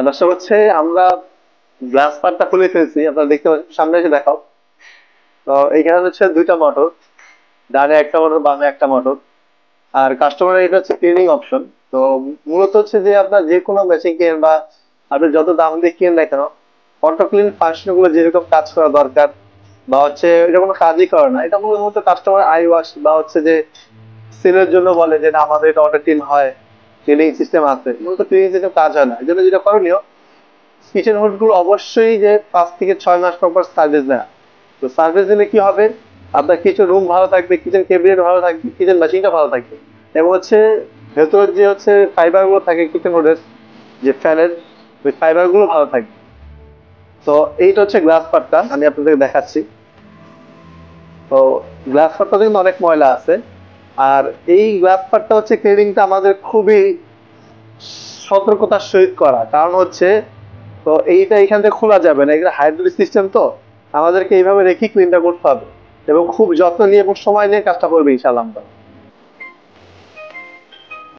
দর্শক হচ্ছে আমরা গ্লাস পার্টটা খুলে ফেলছি, আপনারা দেখতে পাচ্ছেন, সামনে এসে দেখাও। তো এইখানে হচ্ছে দুইটা মোটর, ডানে একটা মোটর বামে একটা মোটর। আর কাস্টমার এটা হচ্ছে ক্লিনিং অপশন। তো মূলত হচ্ছে যে আপনার যে কোনো মেশিন কেনেন বা আপনি যত দাম দিয়ে কিনেন না কেন, অটো ক্লিন ফাংশন গুলো যেরকম কাজ করা দরকার বা হচ্ছে এটা কোনো কাজই করে না, এটা মূলত কাস্টমার আই ওয়াশ বা হচ্ছে যে সেলের জন্য বলে যে না আমাদের এটা অটো ক্লিন হয়, ক্লিনিং সিস্টেম আছে, মূলত ক্লিনিং সিস্টেম কাজ হয় না। এই জন্য যেটা করণীয়, কিচেন হোল্ড গুলো অবশ্যই যে 5 থেকে 6 মাস পর পর সার্ভিস দেয়। তো সার্ভিস দিলে কি হবে, আপনার কিচেন রুম ভালো থাকবে, কিচেন ক্যাবিনেট ভালো থাকবে, কিচেন মেশিনটা ভালো থাকবে। এবং হচ্ছে ভেতরের যে হচ্ছে ফাইবার গুলো থাকে কিচেন হোল্ডের, যে ফ্যানের, ওই ফাইবার গুলো ভালো থাকবে। তো এইটা হচ্ছে গ্লাস পার্টটা, আমি আপনাদের দেখাচ্ছি। তো গ্লাস পার্টটা কিন্তু অনেক ময়লা আছে। আর এই গ্লাস পার্টটা হচ্ছে ক্লিনিংটা আমাদের খুবই সতর্কতার সহিত করা, কারণ হচ্ছে তো এইটা এখান থেকে খোলা যাবে না, এগুলো হাইড্রোলিক সিস্টেম। তো আমাদেরকে এইভাবে রেখে ক্লিনটা করতে হবে এবং খুব যত্ন নিয়ে এবং সময় নিয়ে কাজটা করবে ইনশাআল্লাহ আমরা।